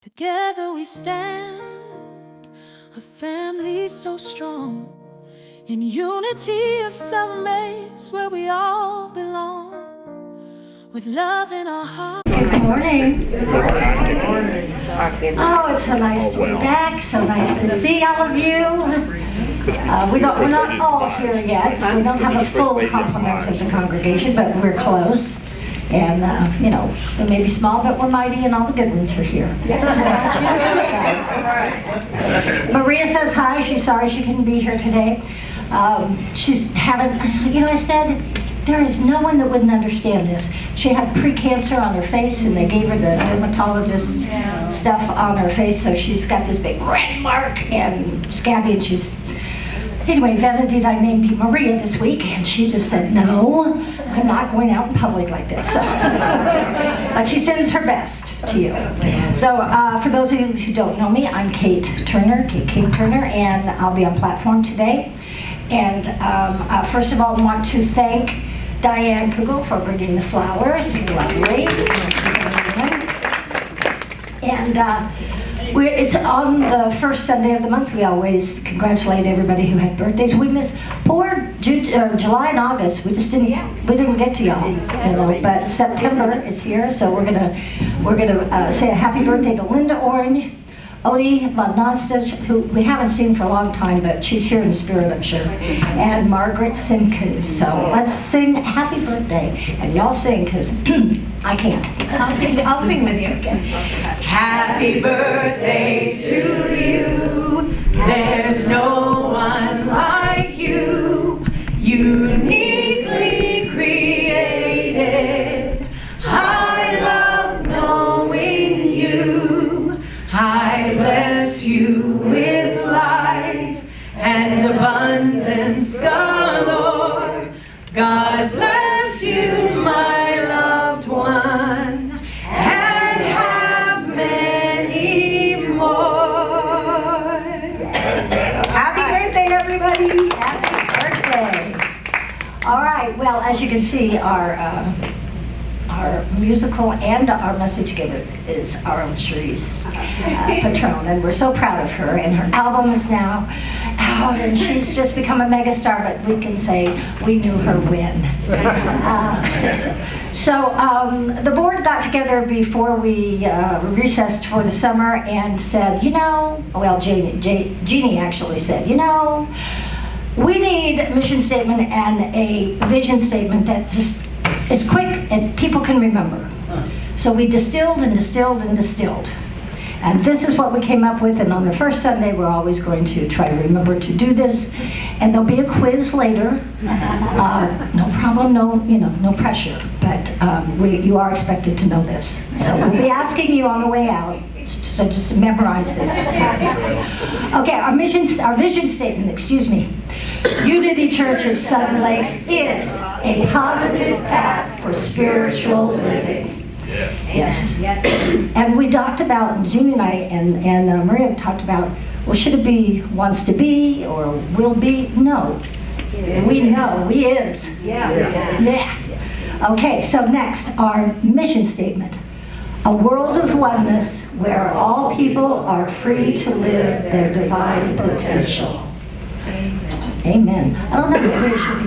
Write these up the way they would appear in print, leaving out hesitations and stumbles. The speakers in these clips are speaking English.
Together we stand, a family so strong, in unity of self-maze where we all belong, with love in our hearts. Good morning. Oh, it's so nice to be back. So nice to see all of you. We're not all here yet. We don't have a full complement of the congregation, but we're close. And, we may be small, but we're mighty, and all the good ones are here. That's what I choose to look at. Maria says hi. She's sorry she couldn't be here today. She's having, I said, there is no one that wouldn't understand this. She had pre-cancer on her face, and they gave her the dermatologist stuff on her face, so she's got this big red mark and scabby, and anyway, Vanity, thy name be Maria this week, and she just said, no, I'm not going out in public like this. But she sends her best to you. So for those of you who don't know me, I'm Kate King Turner, and I'll be on platform today. And first of all, I want to thank Diane Kugel for bringing the flowers. Lovely. And it's on the first Sunday of the month. We always congratulate everybody who had birthdays. We missed poor July and August. We didn't get to y'all, But September is here, so we're gonna say a happy birthday to Linda Orange, Odie Ladnostich, who we haven't seen for a long time, but she's here in spirit, I'm sure, and Margaret Simpkins. So let's sing happy birthday, and y'all sing, because I can't. I'll sing with you. Okay. Happy birthday to you. There's no one like you. Uniquely created. I love knowing you. I bless you with life and abundance galore. God bless you, my loved one, and have many more. Happy birthday, everybody! Happy birthday! All right. Well, as you can see, our musical and our message giver is our own Cerise, Patron, and we're so proud of her. And her album is now out, and she's just become a megastar. But we can say we knew her when. So the board got together before we recessed for the summer and said, Jeannie actually said, we need a mission statement and a vision statement that just is quick and people can remember. So we distilled and distilled and distilled. And this is what we came up with, and on the first Sunday we're always going to try to remember to do this. And there'll be a quiz later. No problem, no pressure, but you are expected to know this. So we'll be asking you on the way out, so just memorize this. Okay, our vision statement, Unity Church of Southern Lakes is a positive path for spiritual living. Yes. And we talked about, Jeannie and I and Maria talked about, well, should it be wants to be or will be? No. We know, we is. Yeah. Okay, so next, our mission statement. A world of oneness where all people are free to live their divine potential. Amen. I don't know,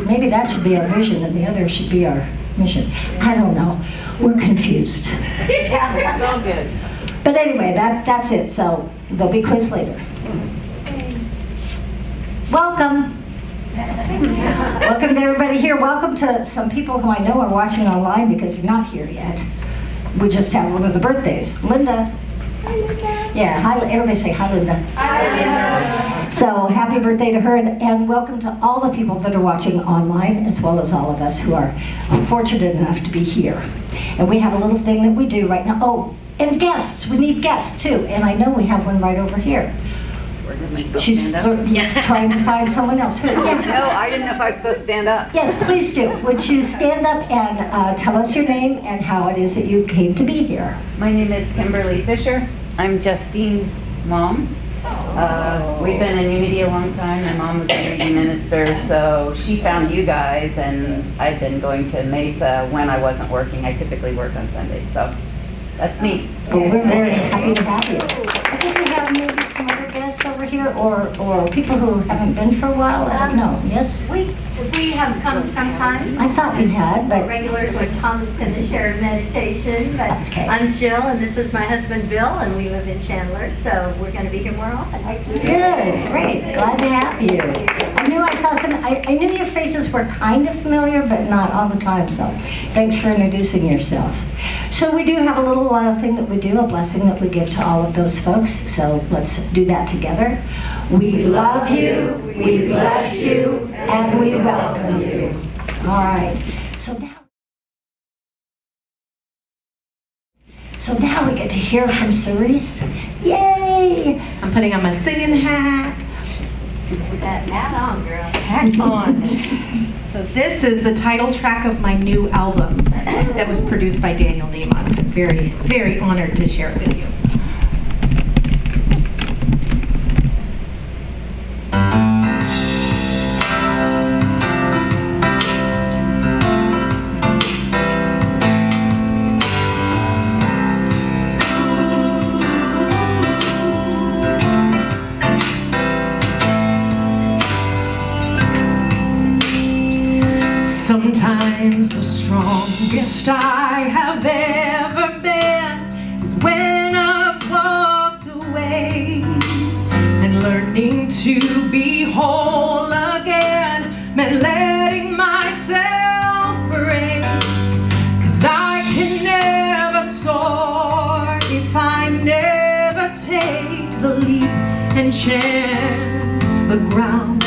maybe that should be our vision and the other should be our mission. I don't know. We're confused. It's all good. But anyway, that's it. So there'll be quiz later. Welcome. Welcome to everybody here. Welcome to some people who I know are watching online because you're not here yet. We just had one of the birthdays. Linda. Hi, Linda. Yeah, hi. Everybody say hi, Linda. Hi, Linda. So happy birthday to her, and welcome to all the people that are watching online, as well as all of us who are fortunate enough to be here. And we have a little thing that we do right now. Oh, and guests. We need guests too, and I know we have one right over here. She's trying to find someone else. Yes. No, I didn't know if I was supposed to stand up. Yes, please do. Would you stand up and tell us your name and how it is that you came to be here? My name is Kimberly Fisher. I'm Justine's mom. We've been in Unity a long time. My mom was a Unity minister, so she found you guys, and I've been going to Mesa when I wasn't working. I typically work on Sundays, so That's me. Well, we're very happy to have you. I think we have maybe some other guests over here, or people who haven't been for a while. I don't know. Yes? We have come sometimes. I thought you had, but Regulars when Tom is going to share meditation, but Okay. I'm Jill and this is my husband Bill and we live in Chandler, so we're going to be here more often. good, great. Glad to have you. I knew I saw some, I knew your faces were kind of familiar, but not all the time, so thanks for introducing yourself. So we do have a little thing that we do, a blessing that we give to all of those folks, so let's do that together. We love you, we bless you, and we welcome you. All right, so now we get to hear from Cerise. Yay! I'm putting on my singing hat. Put that hat on, girl. Hat on. So this is the title track of my new album that was produced by Daniel Nahmod. So I'm very, very honored to share it with you. Sometimes the strongest I have ever been is when I've walked away, and learning to be whole again meant letting myself break. 'Cause I can never soar if I never take the leap and chance the ground.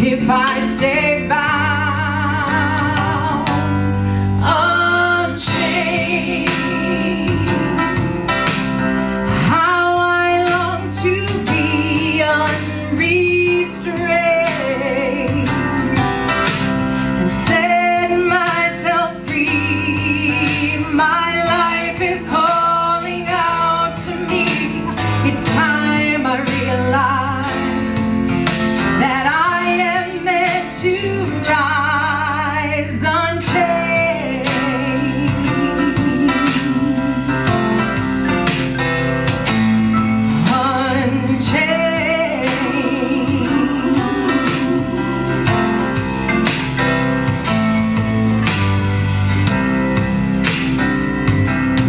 If I stay bound, unchained, how I long to be unrestrained and set myself free. My life is calling out to me. It's time I realize that I am meant to rise unchained. Unchained.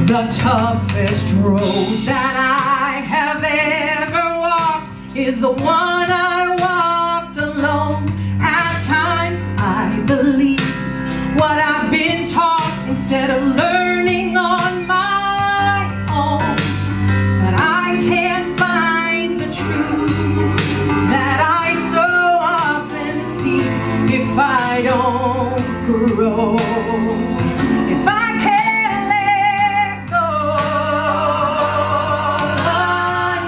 The toughest road that I have ever walked is the one I walked alone. At times I believe what I've been taught instead of learning on my own. But I can't find the truth that I so often seek if I don't grow. If I can't let go,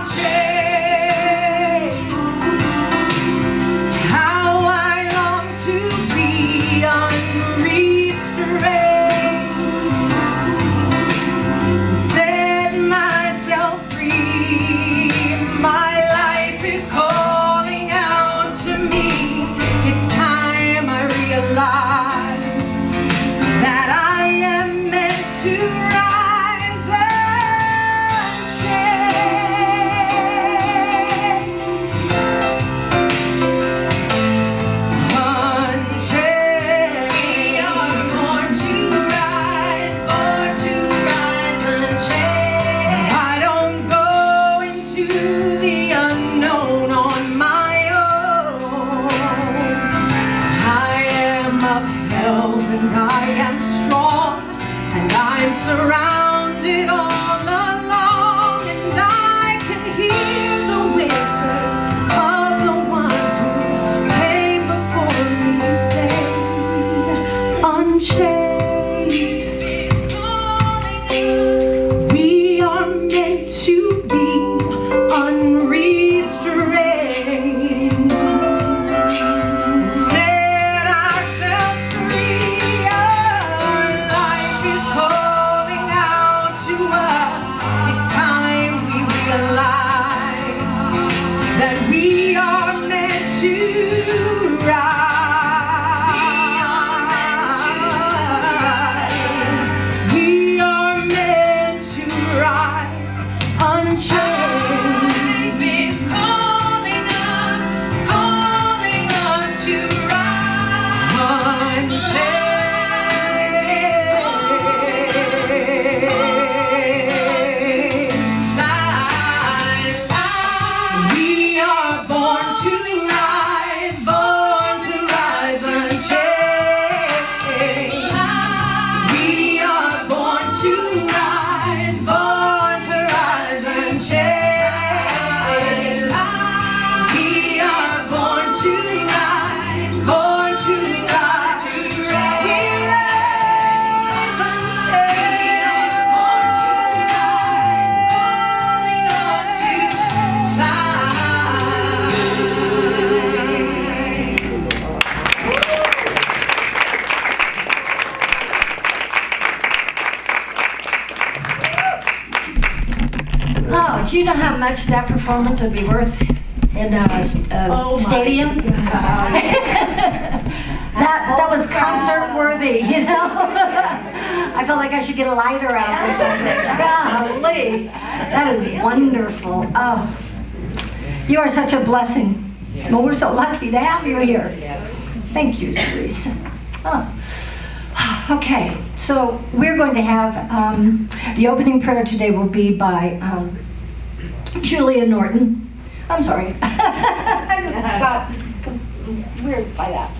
unchained. Life is calling us to rise. We are born to rise, unchained. We are born to rise, unchained. We are born to rise, to rise, unchained. Born to rise, calling us to fly. Oh, do you know how much that performance would be worth in a stadium? That was concert worthy, you know? I felt like I should get a lighter out or something. Golly, that is wonderful. Oh, you are such a blessing. Well, we're so lucky to have you here. Thank you, Cerise. Oh. Okay, so we're going to have the opening prayer today will be by Julia Norton. I'm sorry. I just got weird by that.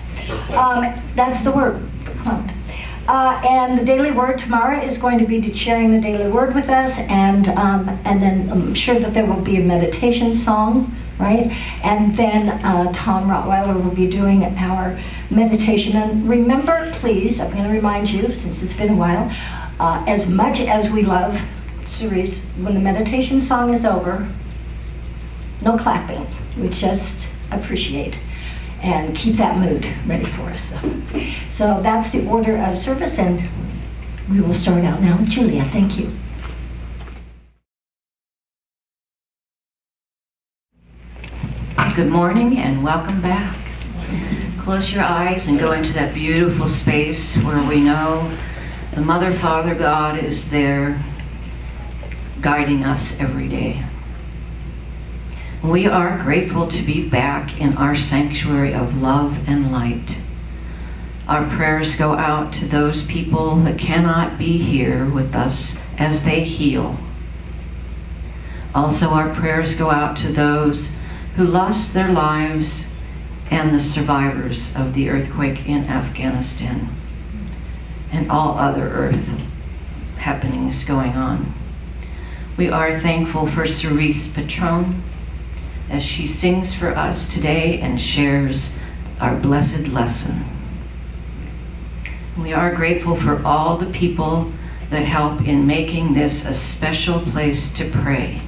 That's the word, clowned. And the daily word tomorrow is going to be sharing the daily word with us, and then I'm sure that there will be a meditation song, right? And then Tom Rottweiler will be doing our meditation. And remember, please, I'm going to remind you, since it's been a while, as much as we love Cerise, when the meditation song is over, no clapping. We just appreciate and keep that mood ready for us. So that's the order of service, and we will start out now with Julia. Thank you. Good morning and welcome back. Close your eyes and go into that beautiful space where we know the Mother, Father, God is there guiding us every day. We are grateful to be back in our sanctuary of love and light. Our prayers go out to those people that cannot be here with us as they heal. Also, our prayers go out to those who lost their lives and the survivors of the earthquake in Afghanistan and all other earth happenings going on. We are thankful for Cerise Patron as she sings for us today and shares our blessed lesson. We are grateful for all the people that help in making this a special place to pray.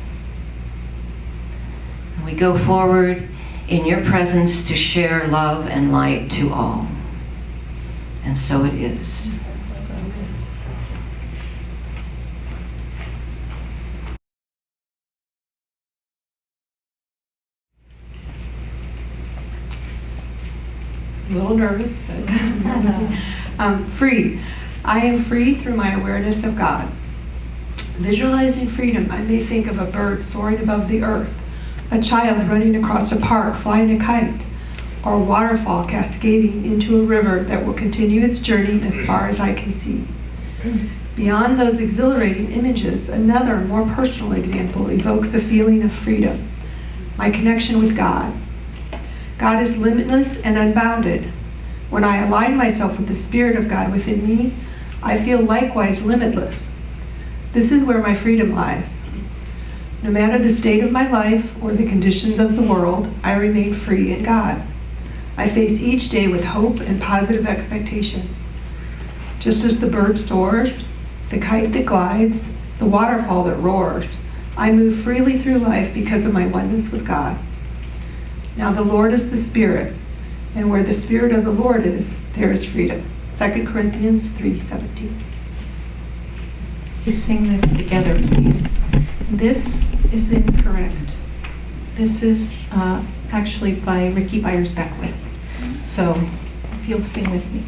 We go forward in your presence to share love and light to all. And so it is. A little nervous, but free. I am free through my awareness of God. Visualizing freedom, I may think of a bird soaring above the earth, a child running across a park flying a kite, or a waterfall cascading into a river that will continue its journey as far as I can see. Beyond those exhilarating images, another, more personal example evokes a feeling of freedom, my connection with God. God is limitless and unbounded. When I align myself with the Spirit of God within me, I feel likewise limitless. This is where my freedom lies. No matter the state of my life or the conditions of the world, I remain free in God. I face each day with hope and positive expectation. Just as the bird soars, the kite that glides, the waterfall that roars, I move freely through life because of my oneness with God. Now the Lord is the Spirit, and where the Spirit of the Lord is, there is freedom. 2 Corinthians 3:17. We sing this together, please. This is incorrect. This is actually by Ricky Byers-Beckwith. So if you'll sing with me.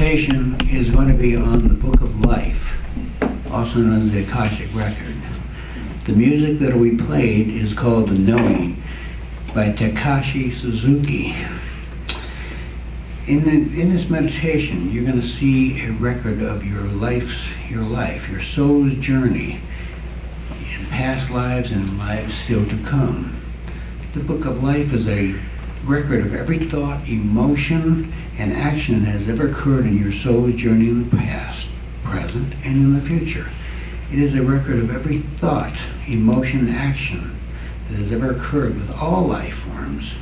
meditation is going to be on the Book of Life, also known as the Akashic Record. The music that will be played is called The Knowing by Takashi Suzuki. In this meditation, you're going to see a record of your life, your soul's journey in past lives and lives still to come. The Book of Life is a record of every thought, emotion, and action that has ever occurred in your soul's journey in the past, present, and in the future. It is a record of every thought, emotion, and action that has ever occurred with all life forms.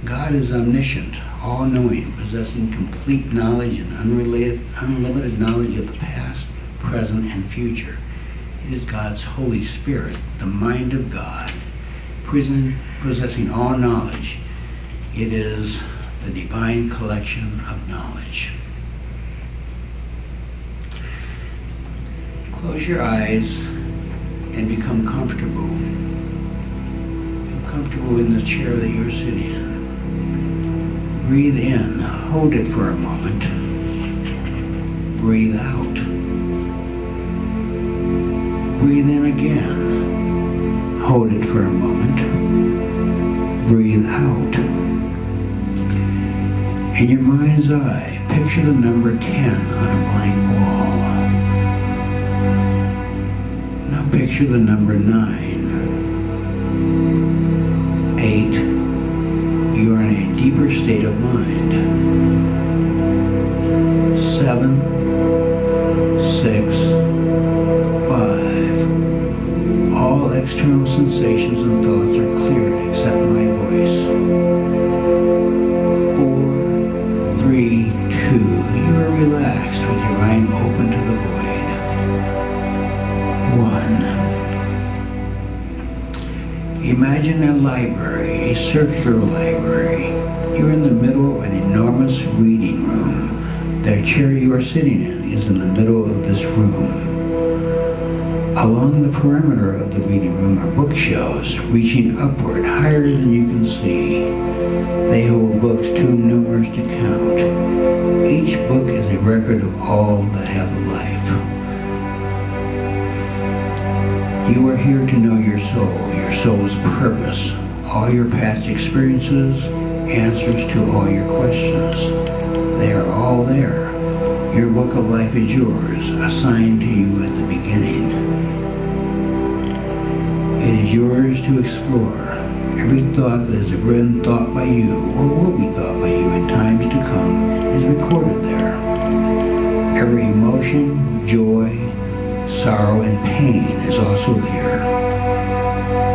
God is omniscient, all-knowing, possessing complete knowledge and unlimited knowledge of the past, present, and future. It is God's Holy Spirit, the mind of God, possessing all knowledge. It is the divine collection of knowledge. Close your eyes and become comfortable. Feel comfortable in the chair that you're sitting in. Breathe in, hold it for a moment. Breathe out. Breathe in again. Hold it for a moment. Breathe out. In your mind's eye, picture the number 10 on a blank wall. Now picture the number 9. 8. You are in a deeper state of mind. 7, 6, 5. All external sensations and thoughts are cleared except my voice. 4, 3, 2. You are relaxed with your mind open to the void. 1. Imagine a library, a circular library. You're in the middle of an enormous reading room. The chair you are sitting in is in the middle of this room. Along the perimeter of the reading room are bookshelves reaching upward higher than you can see. They hold books too numerous to count. Each book is a record of all that have a life. You are here to know your soul's purpose, all your past experiences, answers to all your questions. They are all there. Your book of life is yours, assigned to you at the beginning. It is yours to explore. Every thought that has been thought by you or will be thought by you in times to come is recorded there. Every emotion, joy, sorrow, and pain is also there.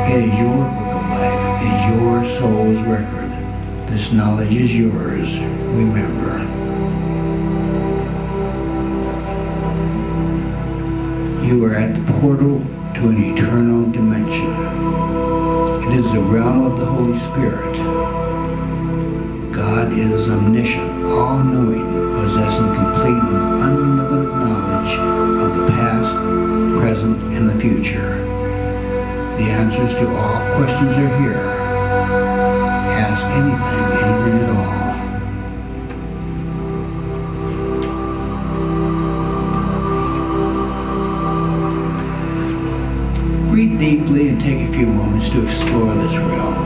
It is your book of life. It is your soul's record. This knowledge is yours. Remember. You are at the portal to an eternal dimension. It is the realm of the Holy Spirit. God is omniscient, all-knowing, possessing complete and unlimited knowledge of the past, present, and the future. The answers to all questions are here. Ask anything at all. Breathe deeply and take a few moments to explore this realm.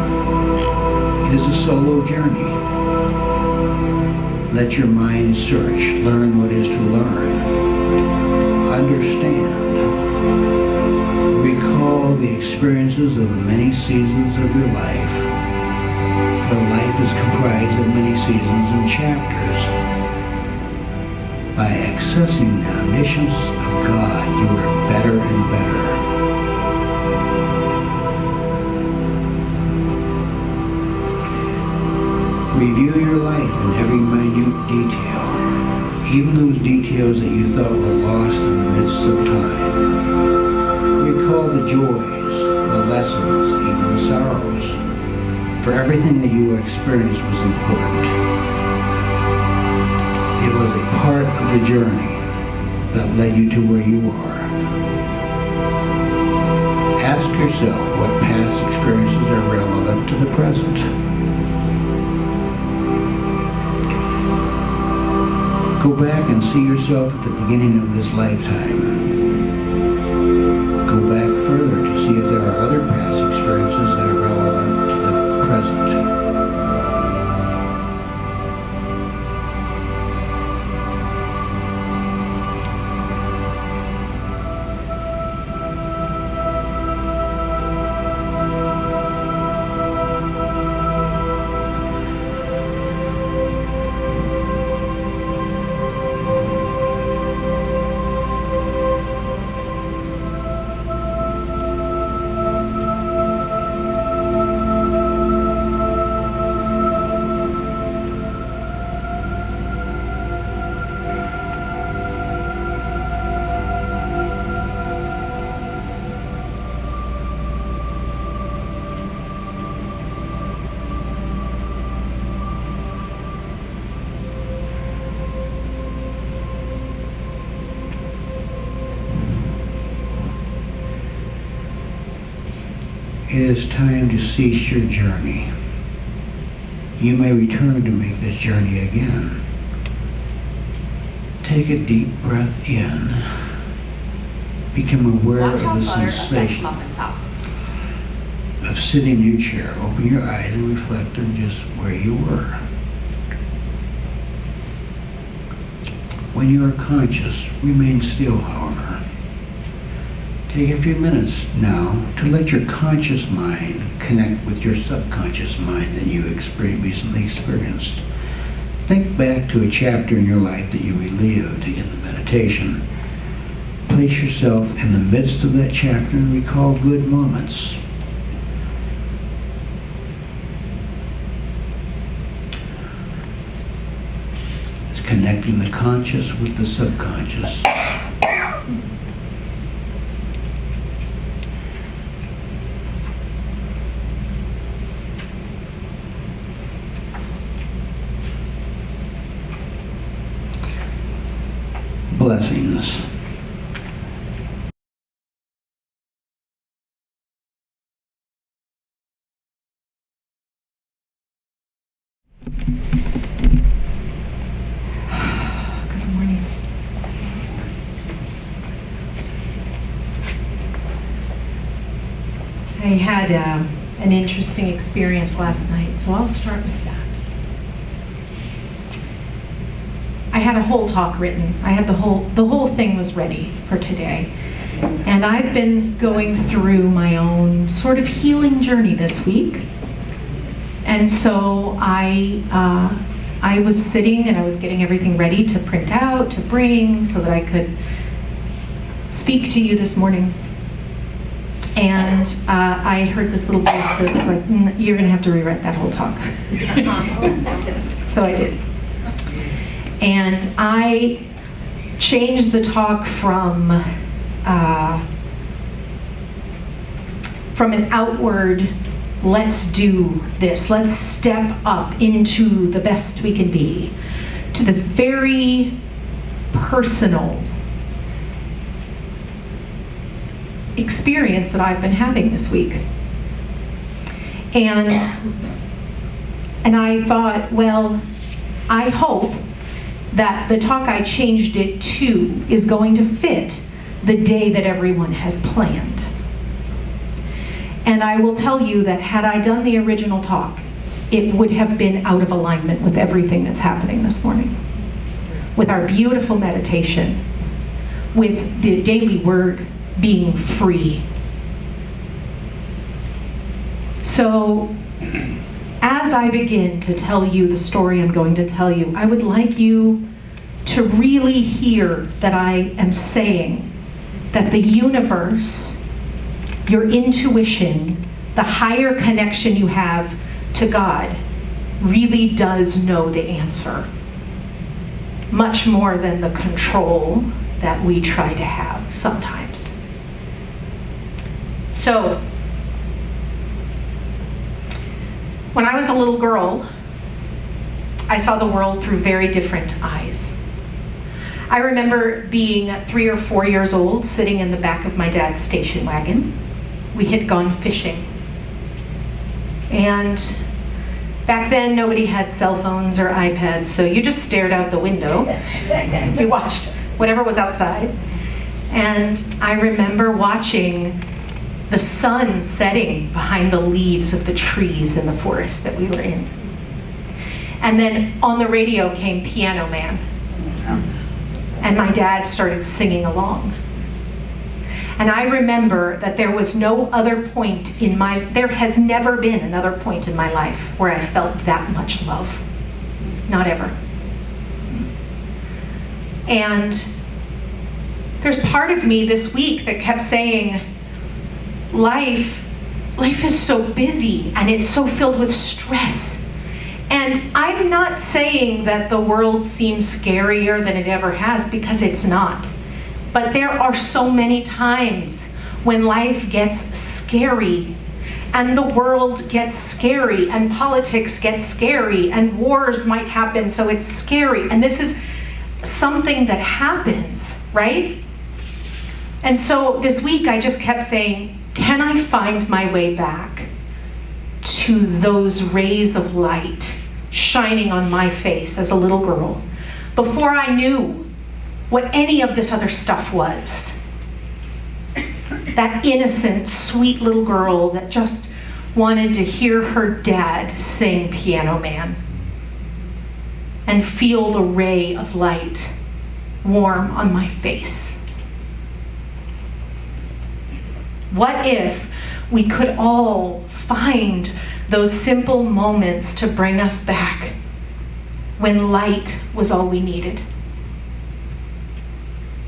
It is a solo journey. Let your mind search, learn what is to learn. Understand. Recall the experiences of the many seasons of your life. For life is comprised of many seasons and chapters. By accessing the omniscience of God, you are better and better. Review your life in every minute detail, even those details that you thought were lost in the midst of time. Recall the joys, the lessons, even the sorrows. For everything that you experienced was important. It was a part of the journey that led you to where you are. Ask yourself what past experiences are relevant to the present. Go back and see yourself at the beginning of this lifetime. Go back further to see if there are other past experiences that are relevant to the present. It is time to cease your journey. You may return to make this journey again. Take a deep breath in. Become aware of the sensation of sitting in your chair. Open your eyes and reflect on just where you were. When you are conscious, remain still, however. Take a few minutes now to let your conscious mind connect with your subconscious mind that you recently experienced. Think back to a chapter in your life that you relived in the meditation. Place yourself in the midst of that chapter and recall good moments. It's connecting the conscious with the subconscious. Blessings. Good morning. I had an interesting experience last night, so I'll start with that. I had a whole talk written. I had the whole thing was ready for today. And I've been going through my own sort of healing journey this week. And so I was sitting and I was getting everything ready to print out, to bring, so that I could speak to you this morning. And I heard this little voice that was like, you're gonna have to rewrite that whole talk. So I did. And I changed the talk from an outward, let's do this, let's step up into the best we can be, to this very personal experience that I've been having this week. And I thought, well, I hope that the talk I changed it to is going to fit the day that everyone has planned. And I will tell you that had I done the original talk, it would have been out of alignment with everything that's happening this morning. With our beautiful meditation, with the daily word being free. So, as I begin to tell you the story I'm going to tell you, I would like you to really hear that I am saying that the universe, your intuition, the higher connection you have to God, really does know the answer. Much more than the control that we try to have sometimes. So, when I was a little girl, I saw the world through very different eyes. I remember being 3 or 4 years old, sitting in the back of my dad's station wagon. We had gone fishing. And Back then, nobody had cell phones or iPads, so you just stared out the window. You watched whatever was outside. And I remember watching the sun setting behind the leaves of the trees in the forest that we were in. And then on the radio came Piano Man. And my dad started singing along. And I remember that there was no other point there has never been another point in my life where I felt that much love. Not ever. And there's part of me this week that kept saying, life is so busy and it's so filled with stress. And I'm not saying that the world seems scarier than it ever has, because it's not. But there are so many times when life gets scary, and the world gets scary, and politics gets scary, and wars might happen, so it's scary. And this is something that happens, right? And so this week I just kept saying, can I find my way back to those rays of light shining on my face as a little girl before I knew what any of this other stuff was? That innocent, sweet little girl that just wanted to hear her dad sing Piano Man and feel the ray of light warm on my face. What if we could all find those simple moments to bring us back when light was all we needed?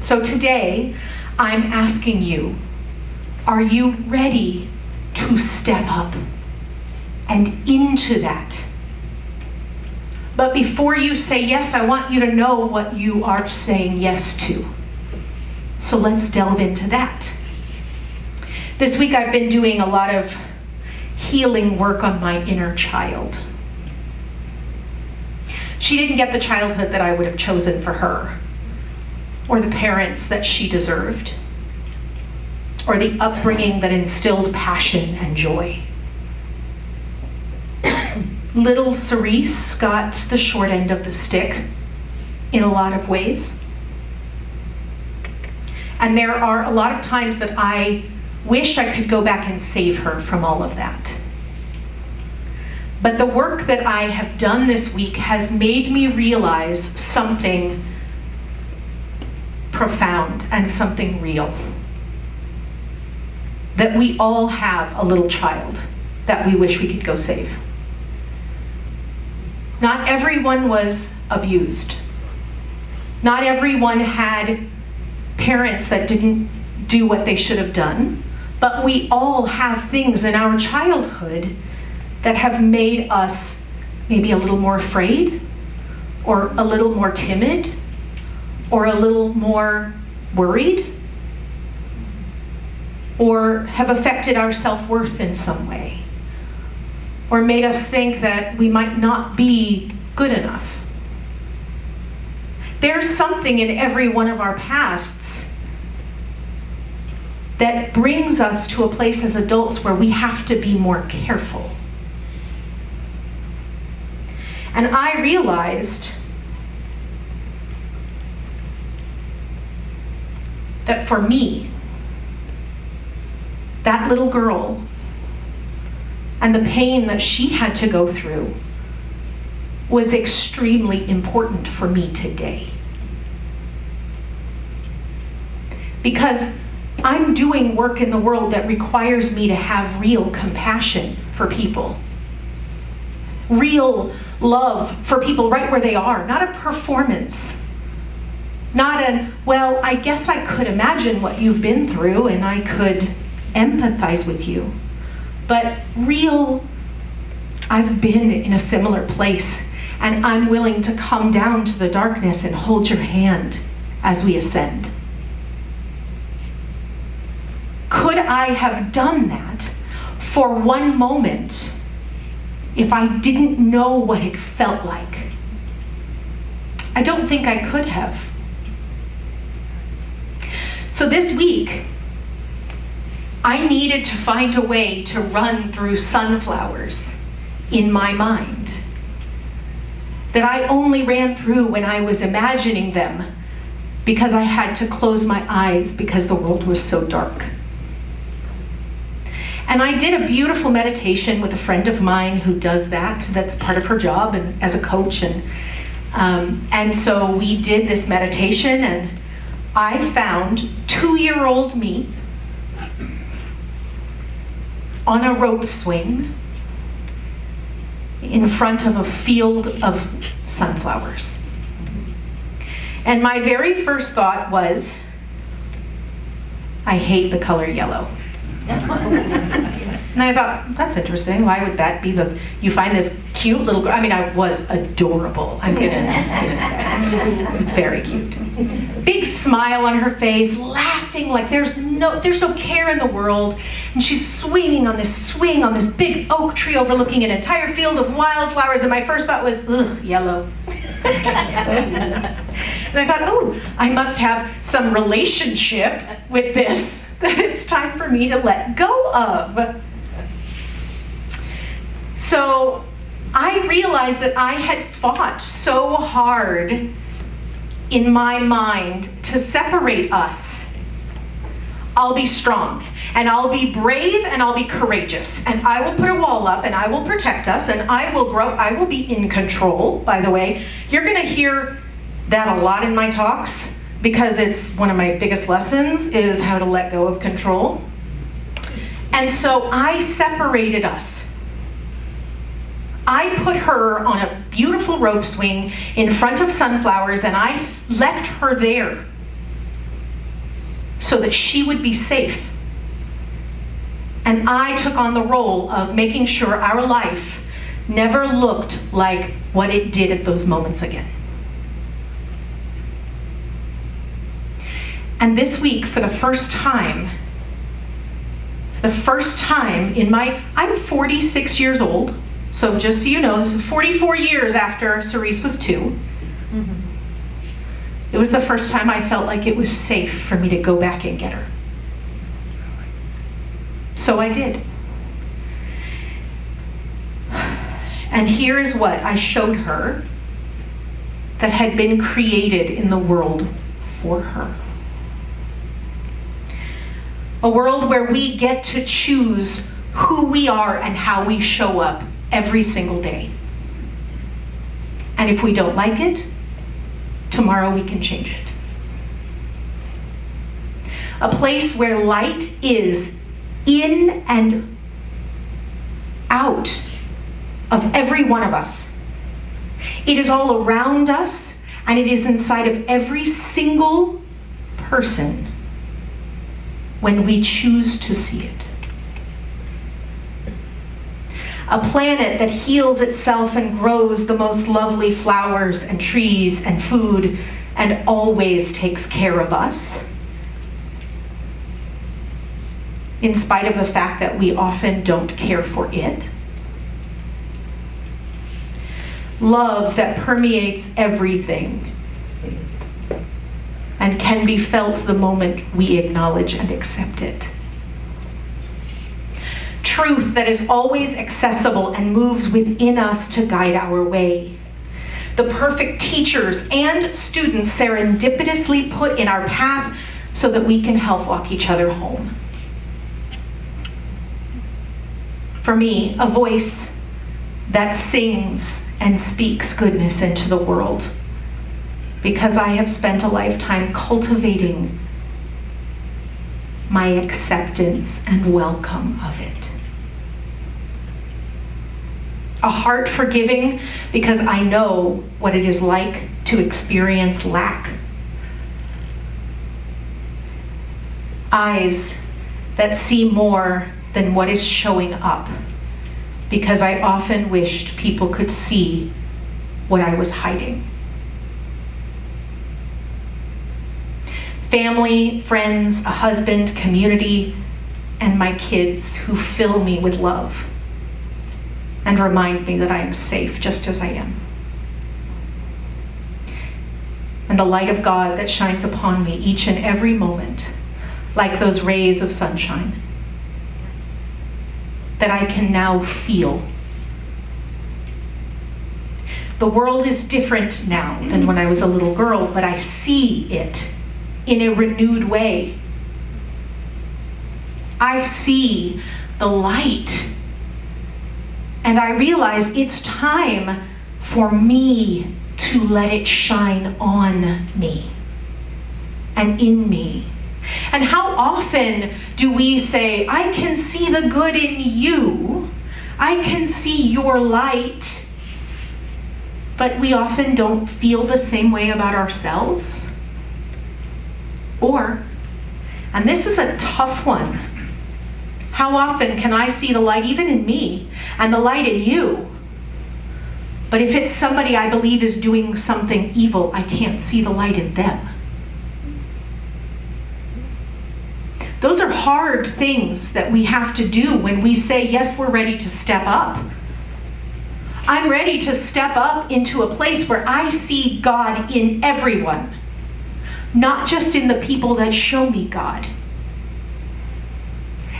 So today, I'm asking you, are you ready to step up and into that? But before you say yes, I want you to know what you are saying yes to. So let's delve into that. This week I've been doing a lot of healing work on my inner child. She didn't get the childhood that I would have chosen for her, or the parents that she deserved, or the upbringing that instilled passion and joy. Little Cerise got the short end of the stick in a lot of ways. And there are a lot of times that I wish I could go back and save her from all of that. But the work that I have done this week has made me realize something profound and something real. That we all have a little child that we wish we could go save. Not everyone was abused. Not everyone had parents that didn't do what they should have done, but we all have things in our childhood that have made us maybe a little more afraid, or a little more timid, or a little more worried, or have affected our self-worth in some way, or made us think that we might not be good enough. There's something in every one of our pasts that brings us to a place as adults where we have to be more careful. And I realized that for me, that little girl and the pain that she had to go through was extremely important for me today. Because I'm doing work in the world that requires me to have real compassion for people. Real love for people right where they are, not a performance. Not an, well, I guess I could imagine what you've been through and I could empathize with you. But real, I've been in a similar place and I'm willing to come down to the darkness and hold your hand as we ascend. Could I have done that for one moment if I didn't know what it felt like? I don't think I could have. So this week, I needed to find a way to run through sunflowers in my mind that I only ran through when I was imagining them because I had to close my eyes because the world was so dark. And I did a beautiful meditation with a friend of mine who does that. That's part of her job and as a coach. And so we did this meditation, and I found 2-year-old me on a rope swing in front of a field of sunflowers. And my very first thought was, I hate the color yellow. And I thought, that's interesting. Why would that be you find this cute little girl? I mean, I was adorable. I'm gonna say, very cute. Big smile on her face, laughing like there's no care in the world. And she's swinging on this big oak tree overlooking an entire field of wildflowers. And my first thought was, ugh, yellow. And I thought, oh, I must have some relationship with this that it's time for me to let go of. So I realized that I had fought so hard in my mind to separate us. I'll be strong, and I'll be brave, and I'll be courageous, and I will put a wall up, and I will protect us, and I will grow. I will be in control, by the way. You're gonna hear that a lot in my talks, because it's one of my biggest lessons is how to let go of control. And so I separated us. I put her on a beautiful rope swing in front of sunflowers, and I left her there so that she would be safe. And I took on the role of making sure our life never looked like what it did at those moments again. And this week, for the first time in I'm 46 years old, so just so you know, this is 44 years after Cerise was 2. Mm-hmm. It was the first time I felt like it was safe for me to go back and get her. So I did. And here is what I showed her that had been created in the world for her. A world where we get to choose who we are and how we show up every single day. And if we don't like it, tomorrow we can change it. A place where light is in and out of every one of us. It is all around us, and it is inside of every single person when we choose to see it. A planet that heals itself and grows the most lovely flowers and trees and food and always takes care of us, in spite of the fact that we often don't care for it. Love that permeates everything and can be felt the moment we acknowledge and accept it. Truth that is always accessible and moves within us to guide our way. The perfect teachers and students serendipitously put in our path so that we can help walk each other home. For me, a voice that sings and speaks goodness into the world, because I have spent a lifetime cultivating my acceptance and welcome of it. A heart forgiving because I know what it is like to experience lack. Eyes that see more than what is showing up, because I often wished people could see what I was hiding. Family, friends, a husband, community, and my kids who fill me with love and remind me that I am safe just as I am. And the light of God that shines upon me each and every moment, like those rays of sunshine, that I can now feel The world is different now than when I was a little girl, but I see it in a renewed way. I see the light. And I realize it's time for me to let it shine on me and in me. And how often do we say, I can see the good in you, I can see your light, but we often don't feel the same way about ourselves? Or, and this is a tough one, how often can I see the light even in me and the light in you, but if it's somebody I believe is doing something evil, I can't see the light in them? Those are hard things that we have to do when we say, yes, we're ready to step up. I'm ready to step up into a place where I see God in everyone, not just in the people that show me God.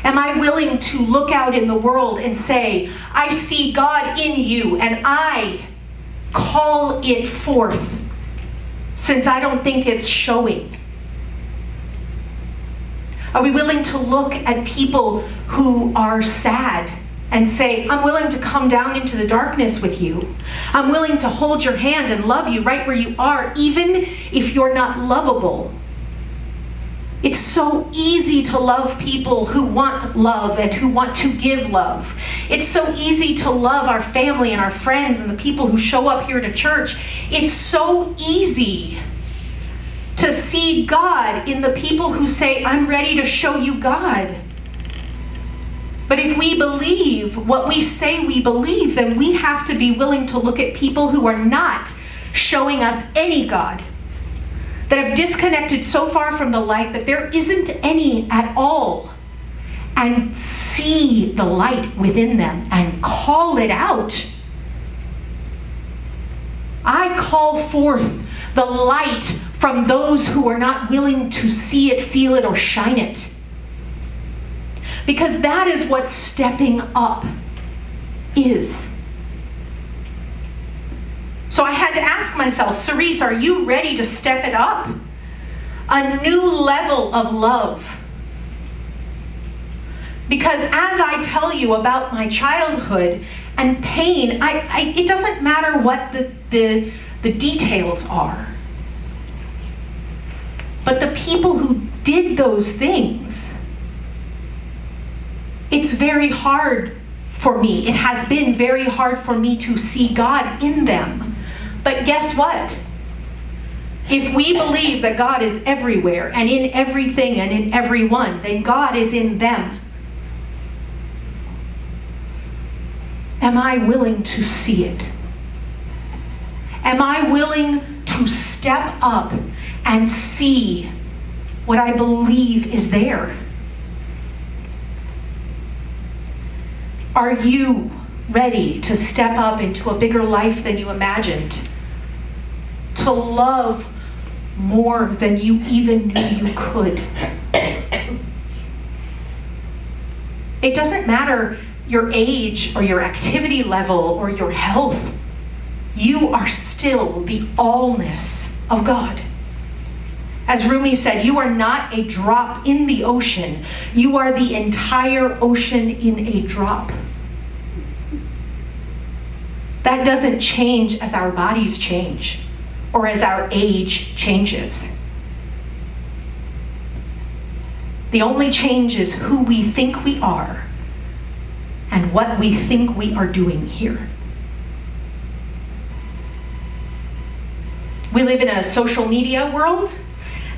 Am I willing to look out in the world and say, I see God in you, and I call it forth, since I don't think it's showing? Are we willing to look at people who are sad and say, I'm willing to come down into the darkness with you. I'm willing to hold your hand and love you right where you are, even if you're not lovable? It's so easy to love people who want love and who want to give love. It's so easy to love our family and our friends and the people who show up here to church. It's so easy to see God in the people who say, I'm ready to show you God. But if we believe what we say we believe, then we have to be willing to look at people who are not showing us any God, that have disconnected so far from the light that there isn't any at all, and see the light within them and call it out. I call forth the light from those who are not willing to see it, feel it, or shine it. Because that is what stepping up is. So I had to ask myself, Cerise, are you ready to step it up? A new level of love. Because as I tell you about my childhood and pain, it doesn't matter what the details are. But the people who did those things, it's very hard for me. It has been very hard for me to see God in them. But guess what? If we believe that God is everywhere and in everything and in everyone, then God is in them. Am I willing to see it? Am I willing to step up and see what I believe is there? Are you ready to step up into a bigger life than you imagined? To love more than you even knew you could? It doesn't matter your age or your activity level or your health. You are still the allness of God. As Rumi said, you are not a drop in the ocean. You are the entire ocean in a drop. That doesn't change as our bodies change or as our age changes. The only change is who we think we are and what we think we are doing here. We live in a social media world,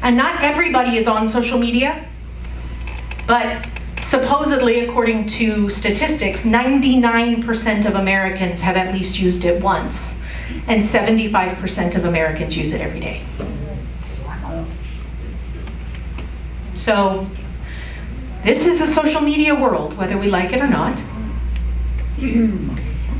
and not everybody is on social media, but supposedly, according to statistics, 99% of Americans have at least used it once, and 75% of Americans use it every day. So, this is a social media world, whether we like it or not.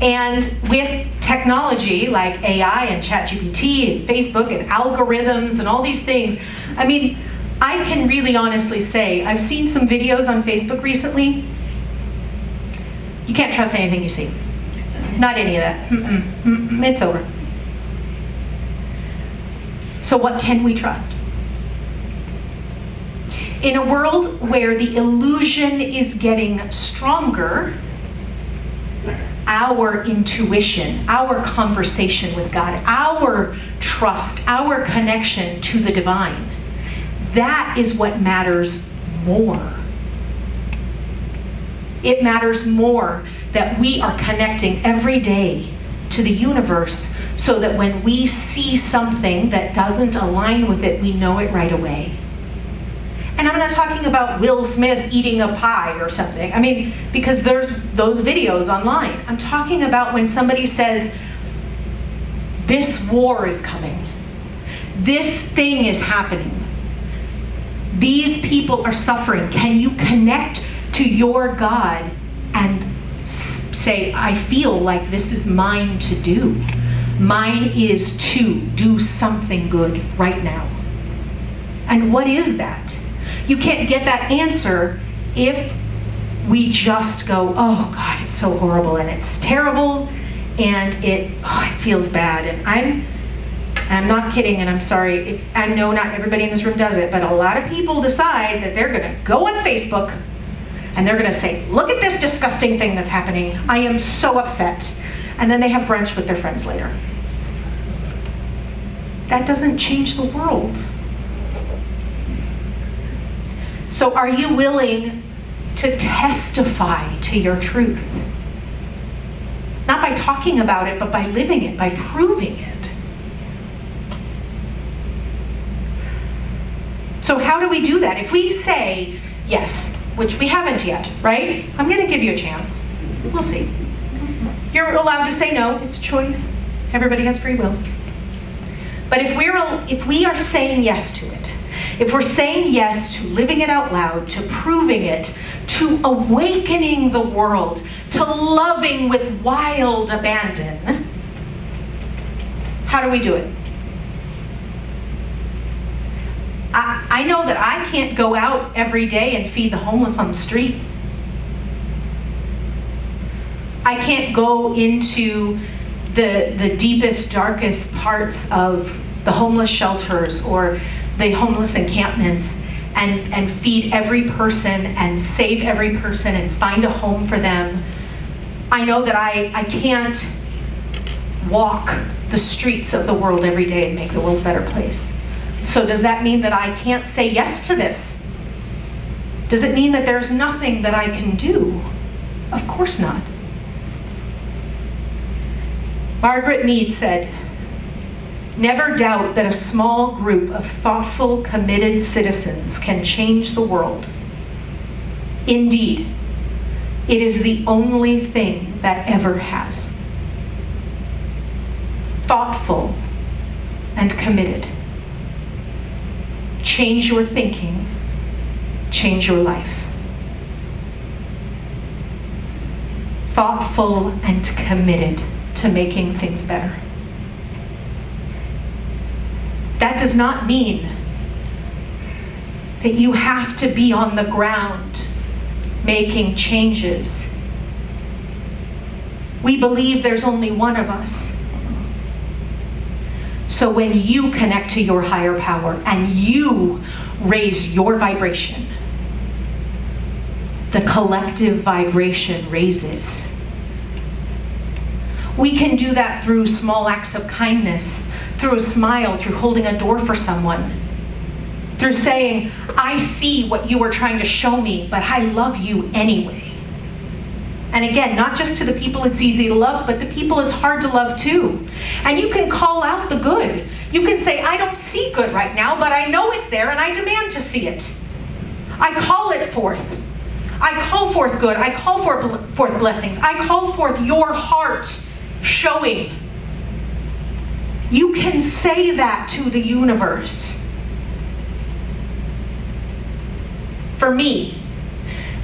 And with technology like AI and ChatGPT and Facebook and algorithms and all these things, I mean, I can really honestly say, I've seen some videos on Facebook recently. You can't trust anything you see. Not any of that. It's over. So what can we trust? In a world where the illusion is getting stronger, our intuition, our conversation with God, our trust, our connection to the divine, that is what matters more. It matters more that we are connecting every day to the universe so that when we see something that doesn't align with it, we know it right away. And I'm not talking about Will Smith eating a pie or something. I mean, because there's those videos online. I'm talking about when somebody says, this war is coming. This thing is happening. These people are suffering. Can you connect to your God and say, I feel like this is mine to do. Mine is to do something good right now. And what is that? You can't get that answer if we just go, oh God, it's so horrible and it's terrible and it feels bad. And I'm not kidding, and I'm sorry. I know not everybody in this room does it, but a lot of people decide that they're gonna go on Facebook and they're gonna say, look at this disgusting thing that's happening. I am so upset. And then they have brunch with their friends later. That doesn't change the world. So are you willing to testify to your truth? Not by talking about it, but by living it, by proving it. So how do we do that? If we say yes, which we haven't yet, right? I'm going to give you a chance. We'll see. You're allowed to say no. It's a choice. Everybody has free will. But if we are saying yes to it, if we're saying yes to living it out loud, to proving it, to awakening the world, to loving with wild abandon, how do we do it? I know that I can't go out every day and feed the homeless on the street. I can't go into the deepest, darkest parts of the homeless shelters or the homeless encampments and feed every person and save every person and find a home for them. I know that I can't walk the streets of the world every day and make the world a better place. So does that mean that I can't say yes to this? Does it mean that there's nothing that I can do? Of course not. Margaret Mead said, "Never doubt that a small group of thoughtful, committed citizens can change the world. Indeed, it is the only thing that ever has." Thoughtful and committed. Change your thinking, change your life. Thoughtful and committed to making things better. That does not mean that you have to be on the ground making changes. We believe there's only one of us. So when you connect to your higher power and you raise your vibration, the collective vibration raises. We can do that through small acts of kindness, through a smile, through holding a door for someone, through saying, I see what you are trying to show me, but I love you anyway. And again, not just to the people it's easy to love, but the people it's hard to love too. And you can call out the good. You can say, I don't see good right now, but I know it's there and I demand to see it. I call it forth. I call forth good. I call forth blessings. I call forth your heart showing. You can say that to the universe. For me,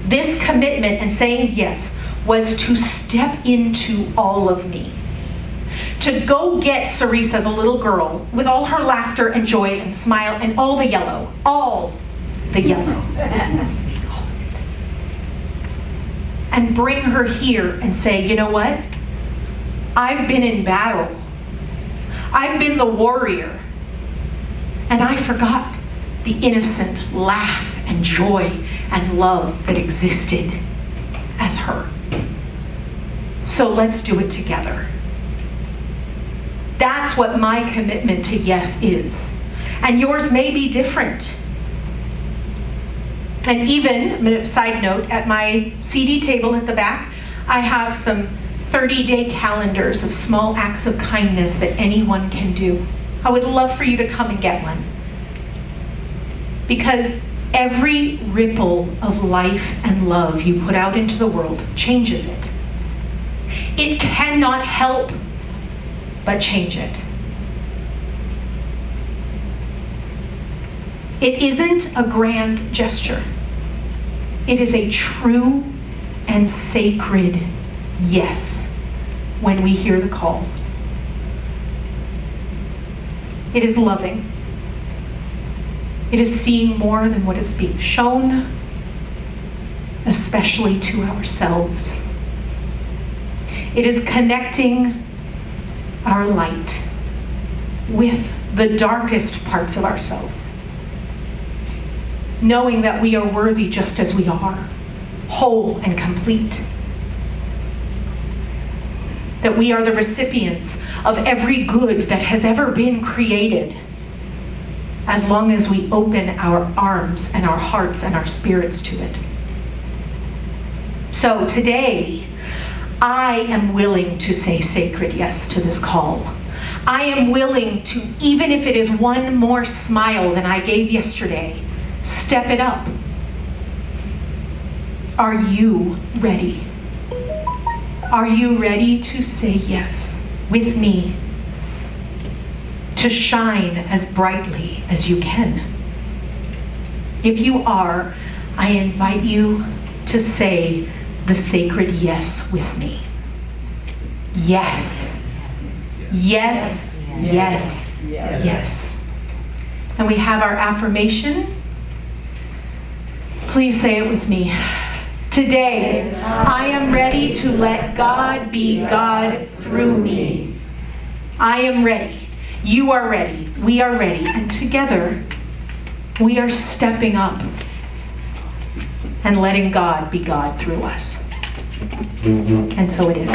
this commitment and saying yes was to step into all of me. To go get Cerise as a little girl with all her laughter and joy and smile and all the yellow. All the yellow. And bring her here and say, you know what? I've been in battle. I've been the warrior. And I forgot the innocent laugh and joy and love that existed as her. So let's do it together. That's what my commitment to yes is. And yours may be different. And even, side note, at my CD table at the back, I have some 30-day calendars of small acts of kindness that anyone can do. I would love for you to come and get one. Because every ripple of life and love you put out into the world changes it. It cannot help but change it. It isn't a grand gesture. It is a true and sacred yes when we hear the call. It is loving. It is seeing more than what is being shown, especially to ourselves. It is connecting our light with the darkest parts of ourselves, knowing that we are worthy just as we are, whole and complete. That we are the recipients of every good that has ever been created, as long as we open our arms and our hearts and our spirits to it. So today, I am willing to say sacred yes to this call. I am willing to, even if it is one more smile than I gave yesterday, step it up. Are you ready? Are you ready to say yes with me? To shine as brightly as you can? If you are, I invite you to say the sacred yes with me. Yes. Yes, yes, yes. And we have our affirmation. Please say it with me. Today, I am ready to let God be God through me. I am ready. You are ready. We are ready. And together, we are stepping up and letting God be God through us. And so it is.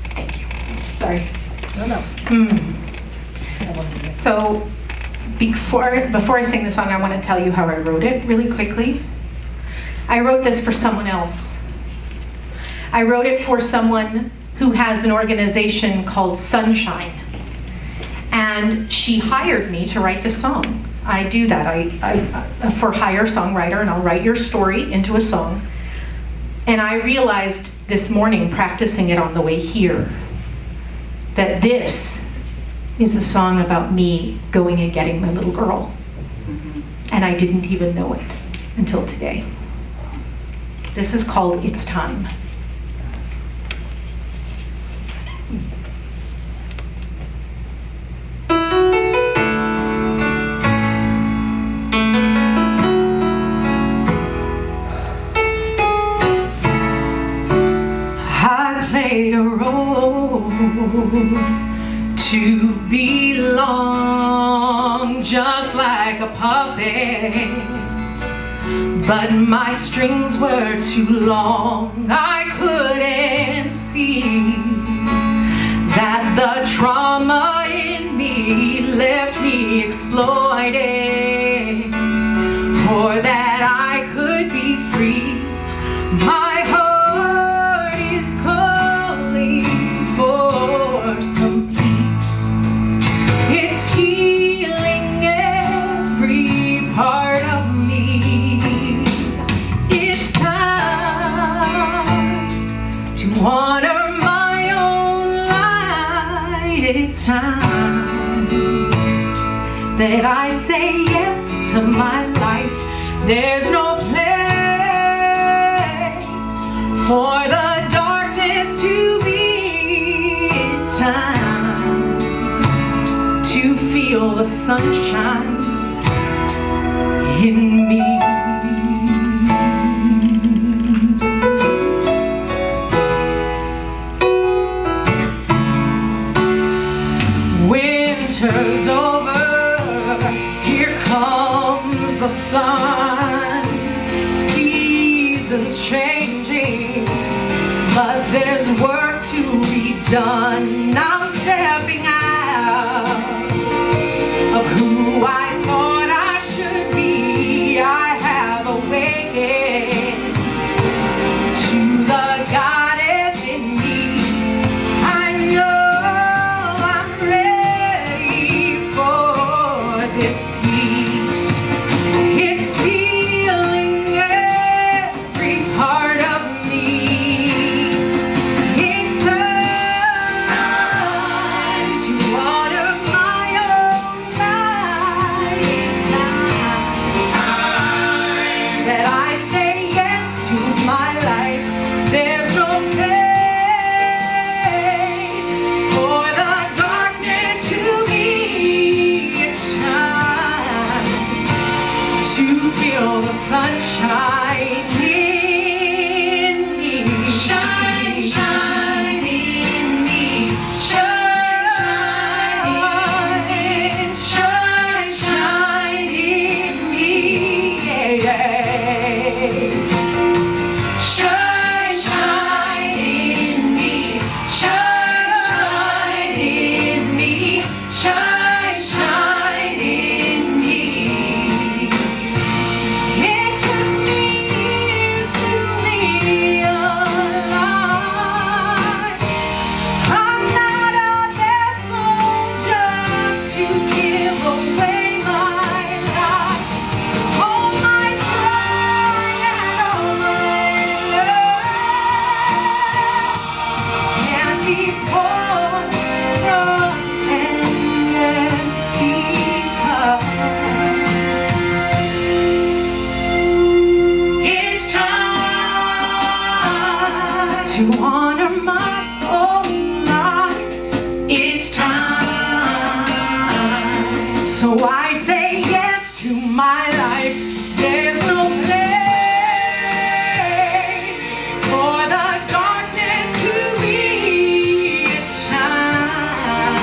Thank you. Sorry. So before I sing the song, I want to tell you how I wrote it really quickly. I wrote this for someone else. I wrote it for someone who has an organization called Sunshine. And she hired me to write this song. I do that. I for hire songwriter, and I'll write your story into a song. And I realized this morning, practicing it on the way here, that this is the song about me going and getting my little girl. And I didn't even know it until today. This is called It's Time. I played a role to belong, just like a puppet, but my strings were too long. I couldn't see that the trauma in me left me exploited, for that I could be free. My heart is calling for some peace. It's healing every part of me. It's time to honor my own light. It's time that I say yes to my life. There's no place for the darkness to be. It's time to feel the sunshine in me. seasons changing, but there's work to be done. I'm stepping out of who I thought I should be. I have awakened to the goddess in me. I know I'm ready for this peace. It's healing every part of me. It's time to honor my own life. It's time that I say yes to my life. There's no place for the darkness to be. It's time to feel the sunshine in me. Shine, shine in me. Shine, shine, shine, shine in me. Yeah, yeah. Shine, shine in me. Shine, shine in me. Shine, shine in me. It took me years to realize I'm not a vessel just to give away my life. All my pride and all my love can be poured from an empty cup. It's time to honor my own light. It's time. So I say yes to my life. There's no place for the darkness to be. It's time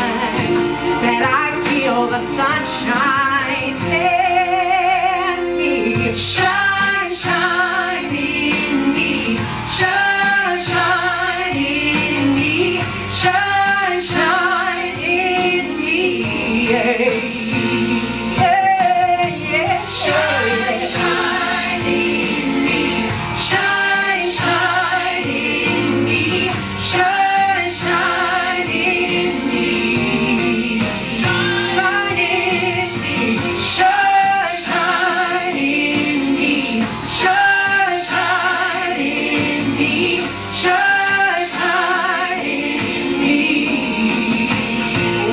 that I feel the sunshine in me. Shine, shine in me. Shine, shine in me. Shine, shine in me. Yeah, yeah, yeah. Shine, shine in me. Shine, shine in me. Shine, shine in me. Shine in me. Shine, shine in me. Shine, shine in me. Shine, shine in me.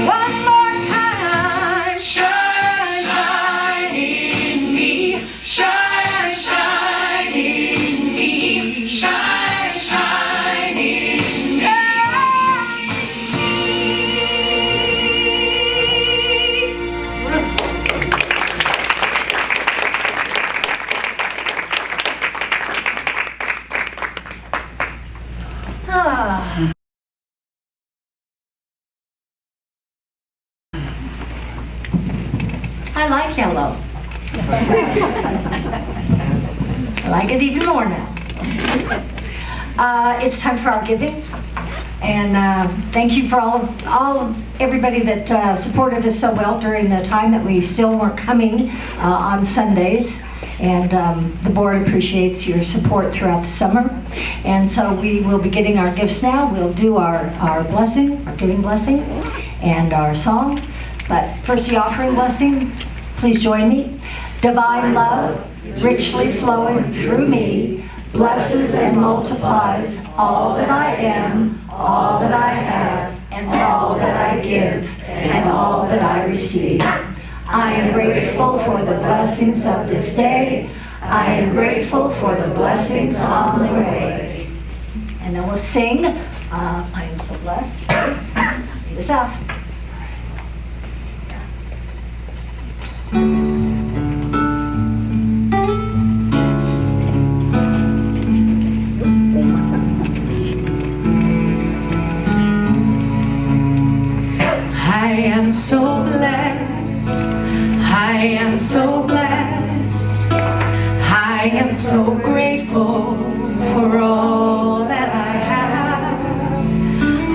One more time. Shine, shine in me. Shine, shine in me. Shine, shine in me. Ah. I like yellow. I like it even more now. It's time for our giving, and thank you for all of everybody that supported us so well during the time that we still weren't coming on Sundays. And the board appreciates your support throughout the summer. And so we will be getting our gifts now. We'll do our blessing, our giving blessing, and our song. But first, the offering blessing. Please join me. Divine love, richly flowing through me, blesses and multiplies all that I am, all that I have, and all that I give, and all that I receive. I am grateful for the blessings of this day. I am grateful for the blessings on the way. And then we'll sing, I am so blessed. Please, lead us out. I am so blessed. I am so blessed. I am so grateful for all that I have.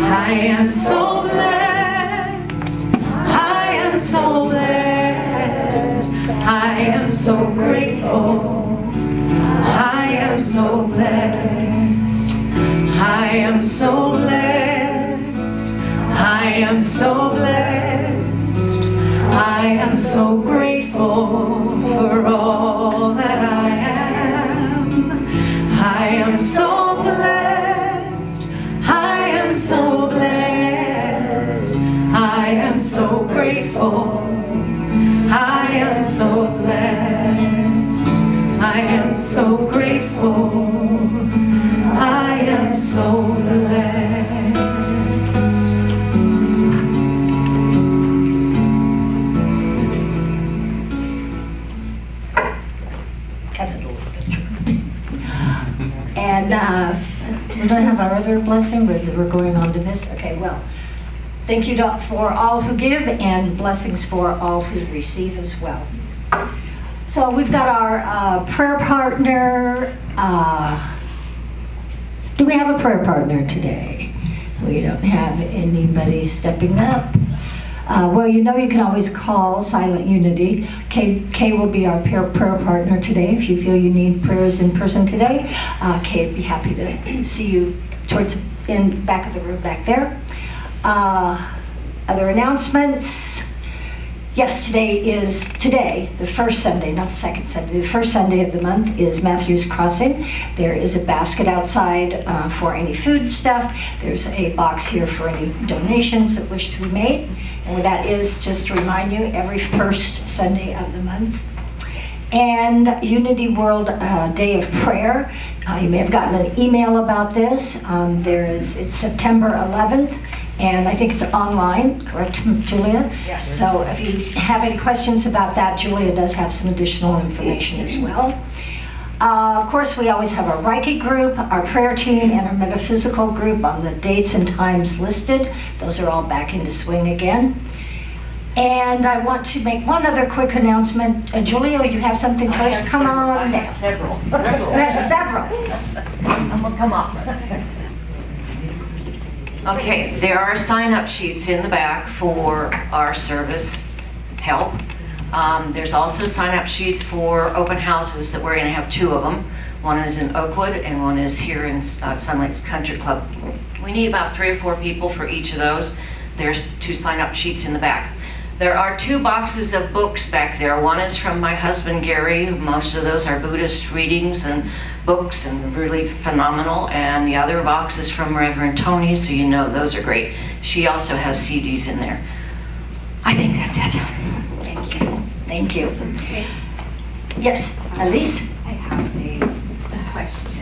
I am so blessed. I am so blessed. I am so grateful. I am so blessed. I am so blessed. I am so blessed. I am so grateful for all that I am. I am so blessed. I am so blessed. I am so grateful. I am so blessed. I am so grateful. I am so blessed. Cut it a little bit. And we don't have our other blessing, but we're going on to this. Okay, well, thank you for all who give, and blessings for all who receive as well. So we've got our prayer partner. Do we have a prayer partner today? We don't have anybody stepping up. Well, you know, you can always call Silent Unity. Kay will be our prayer partner today. If you feel you need prayers in person today, Kay would be happy to see you towards in back of the room back there. Other announcements. Yes, today, the first Sunday, not the second Sunday, the first Sunday of the month is Matthew's Crossing. There is a basket outside for any food stuff. There's a box here for any donations that wish to be made. And what that is, just to remind you, every first Sunday of the month. And Unity World Day of Prayer. You may have gotten an email about this. It's September 11th. And I think it's online, correct, Julia? Yes. So if you have any questions about that, Julia does have some additional information as well. Of course, we always have our Reiki group, our prayer team, and our metaphysical group on the dates and times listed. Those are all back into swing again. And I want to make one other quick announcement. Julia, you have something first? Come on down. I have several. You have several. I'm gonna come off. Okay, there are sign-up sheets in the back for our service help. There's also sign-up sheets for open houses that we're going to have 2 of them. One is in Oakwood and one is here in Sunlight's Country Club. We need about 3 or 4 people for each of those. There's 2 sign-up sheets in the back. There are 2 boxes of books back there. One is from my husband, Gary. Most of those are Buddhist readings and books and really phenomenal. And the other box is from Reverend Tony, so you know those are great. She also has CDs in there. I think that's it. Thank you. Thank you. Yes, Elise? I have a question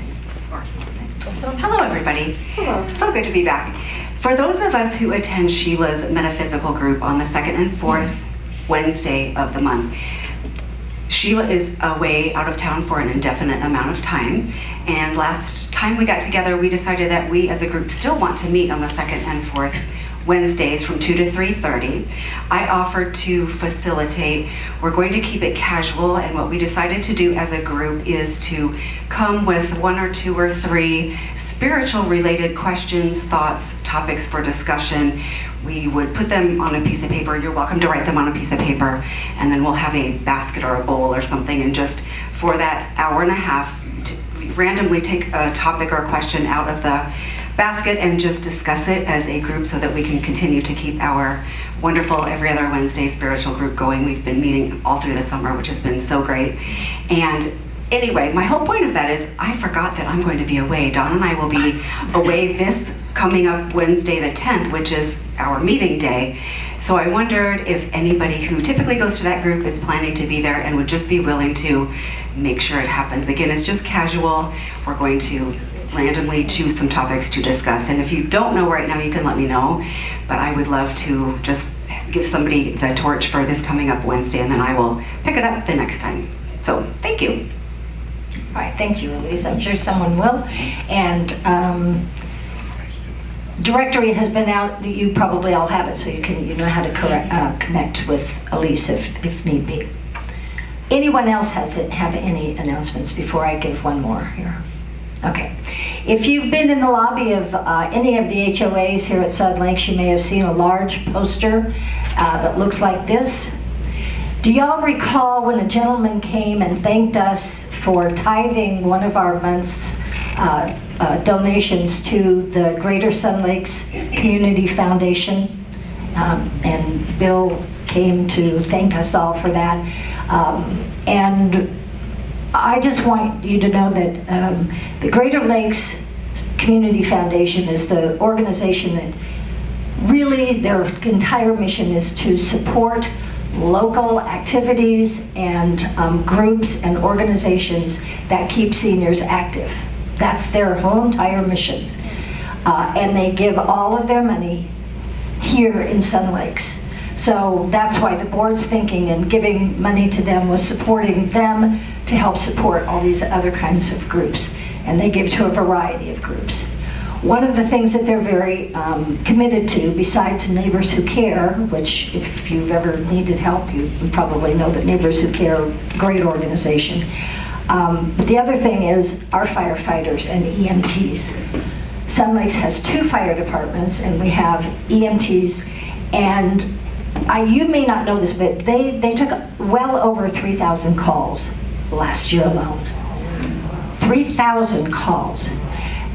or something. Hello, everybody. Hello. So good to be back. For those of us who attend Sheila's metaphysical group on the 2nd and 4th Wednesday of the month, Sheila is away out of town for an indefinite amount of time. And last time we got together, we decided that we as a group still want to meet on the 2nd and 4th Wednesdays from 2 to 3:30. I offered to facilitate. We're going to keep it casual, and what we decided to do as a group is to come with 1 or 2 or 3 spiritual related questions, thoughts, topics for discussion. We would put them on a piece of paper. You're welcome to write them on a piece of paper, and then we'll have a basket or a bowl or something, and just for that hour and a half, randomly take a topic or a question out of the basket and just discuss it as a group so that we can continue to keep our wonderful every other Wednesday spiritual group going. We've been meeting all through the summer, which has been so great. And anyway, my whole point of that is I forgot that I'm going to be away. Dawn and I will be away this coming up Wednesday the 10th, which is our meeting day. So I wondered if anybody who typically goes to that group is planning to be there and would just be willing to make sure it happens. Again, it's just casual. We're going to randomly choose some topics to discuss. And if you don't know right now, you can let me know. But I would love to just give somebody the torch for this coming up Wednesday, and then I will pick it up the next time. So thank you. All right, thank you, Elise. I'm sure someone will. And directory has been out. You probably all have it, so you know how to connect with Elise if need be. Anyone else have any announcements before I give one more here? Okay. If you've been in the lobby of any of the HOAs here at Sud Lakes, you may have seen a large poster that looks like this. Do y'all recall when a gentleman came and thanked us for tithing one of our month's donations to the Greater Sud Lakes Community Foundation? And Bill came to thank us all for that. And I just want you to know that the Greater Lakes Community Foundation is the organization that really their entire mission is to support local activities and groups and organizations that keep seniors active. That's their whole entire mission. And they give all of their money here in Sun Lakes. So that's why the board's thinking and giving money to them was supporting them to help support all these other kinds of groups. And they give to a variety of groups. One of the things that they're very committed to, besides Neighbors Who Care, which if you've ever needed help, you probably know that Neighbors Who Care are a great organization. But the other thing is our firefighters and EMTs. Sun Lakes has 2 fire departments, and we have EMTs, and you may not know this, but they took well over 3,000 calls last year alone. 3,000 calls.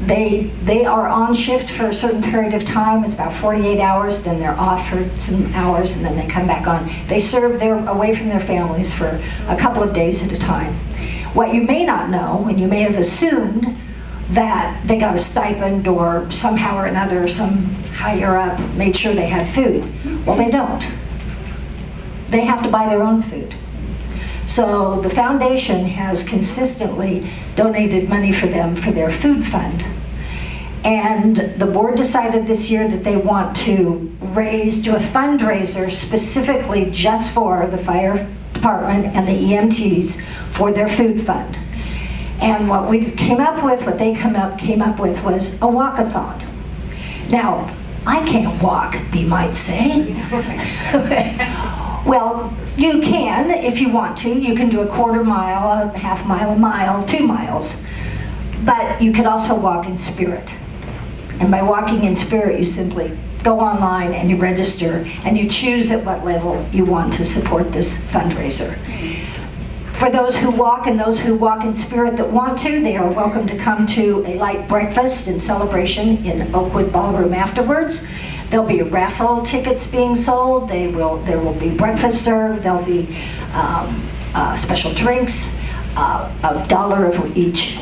They are on shift for a certain period of time. It's about 48 hours, then they're off for some hours, and then they come back on. They serve away from their families for a couple of days at a time. What you may not know, and you may have assumed, that they got a stipend or somehow or another, some higher up made sure they had food. Well, they don't. They have to buy their own food. So the foundation has consistently donated money for them for their food fund. And the board decided this year that they want to do a fundraiser specifically just for the fire department and the EMTs for their food fund. And what they came up with was a walkathon. Now, I can't walk, you might say. Well, you can if you want to. You can do a quarter mile, a half mile, a mile, 2 miles. But you could also walk in spirit. And by walking in spirit, you simply go online and you register and you choose at what level you want to support this fundraiser. For those who walk and those who walk in spirit that want to, they are welcome to come to a light breakfast and celebration in Oakwood Ballroom afterwards. There'll be raffle tickets being sold. There will be breakfast served. There'll be special drinks. $1 of each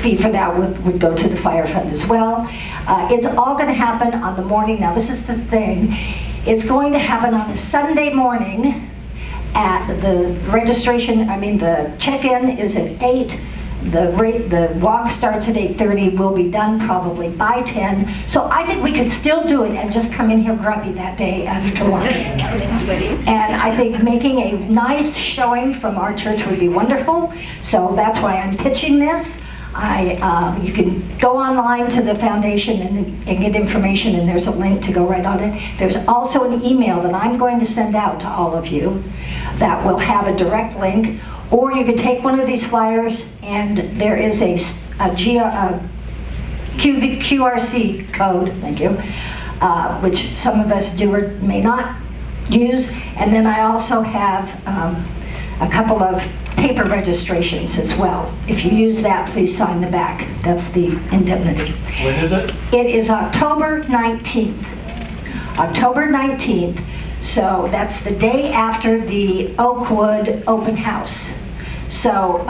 fee for that would go to the fire fund as well. It's all going to happen on the morning. Now this is the thing. It's going to happen on a Sunday morning. The check-in is at 8. The walk starts at 8:30. We'll be done probably by 10. So I think we could still do it and just come in here grumpy that day after walking. And I think making a nice showing from our church would be wonderful. So that's why I'm pitching this. You can go online to the foundation and get information, and there's a link to go right on it. There's also an email that I'm going to send out to all of you that will have a direct link, or you can take one of these flyers and there is a QRC code, thank you, which some of us do or may not use. And then I also have a couple of paper registrations as well. If you use that, please sign the back. That's the indemnity. When is it? It is October 19th. October 19th. So that's the day after the Oakwood open house. So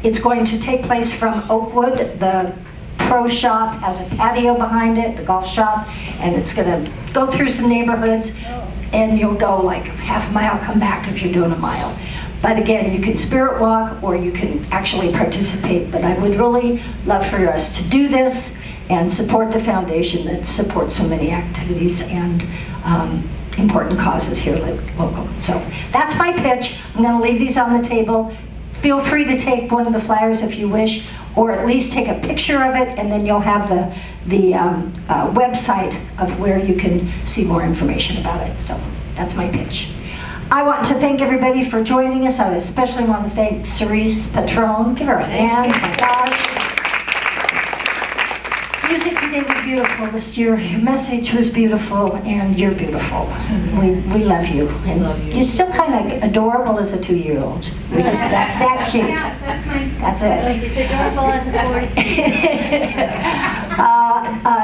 it's going to take place from Oakwood. The pro shop has a patio behind it, the golf shop, and it's going to go through some neighborhoods, and you'll go like half a mile, come back if you're doing a mile. But again, you can spirit walk or you can actually participate. But I would really love for us to do this and support the foundation that supports so many activities and important causes here local. So that's my pitch. I'm going to leave these on the table. Feel free to take one of the flyers if you wish, or at least take a picture of it, and then you'll have the website of where you can see more information about it. So that's my pitch. I want to thank everybody for joining us. I especially want to thank Cerise, Patron. Give her a hand. My gosh. Music today was beautiful. Your message was beautiful, and you're beautiful. We love you. And you're still kind of adorable as a 2-year-old. You're just that cute. That's it. She's adorable as a 46.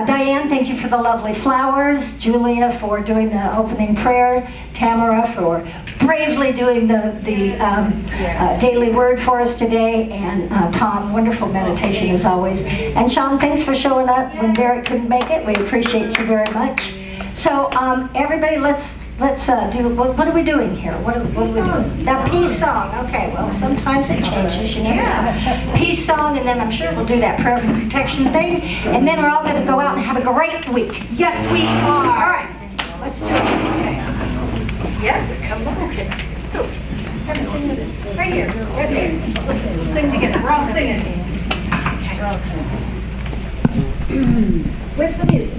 Diane, thank you for the lovely flowers. Julia for doing the opening prayer. Tamara for bravely doing the daily word for us today. And Tom, wonderful meditation as always. And Sean, thanks for showing up when Barrett couldn't make it. We appreciate you very much. So everybody, let's do, what are we doing here? What are we doing? The peace song. Okay, well, sometimes it changes, you know. Peace song, and then I'm sure we'll do that prayer for protection thing. And then we're all going to go out and have a great week. Yes, we are. All right, let's do it. Okay. Yeah, come on. Have a sing with it. Right here, right there. Let's sing together. We're all singing. With the music.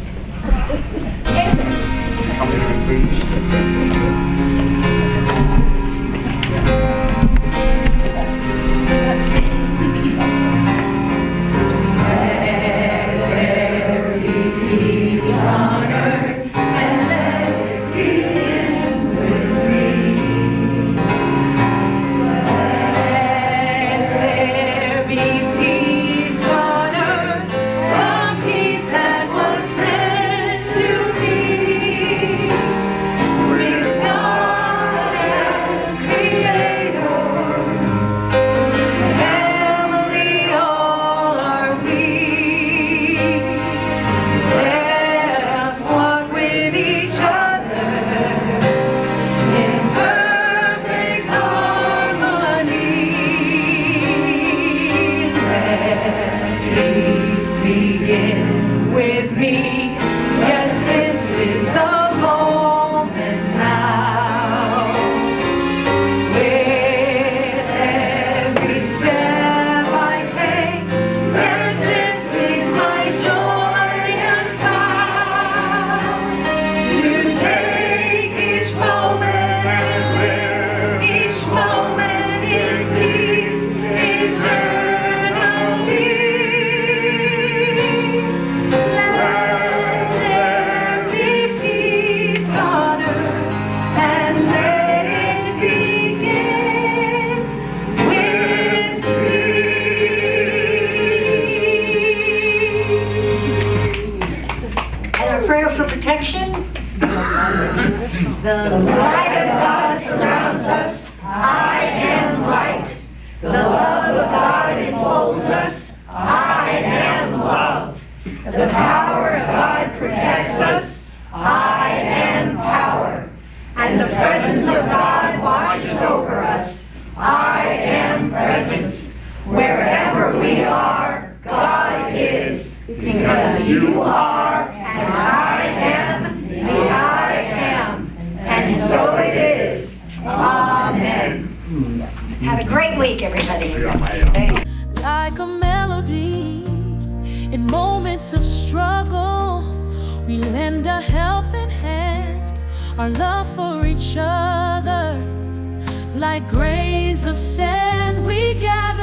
Protection. The light of God surrounds us. I am light. The love of God enfolds us. I am love. The power of God protects us. I am power. And the presence of God watches over us. I am presence. Wherever we are, God is. Because you are, and I am, the I am. And so it is. Amen. Have a great week, everybody. Like a melody in moments of struggle, we lend a helping hand, our love for each other. Like grains of sand, we gather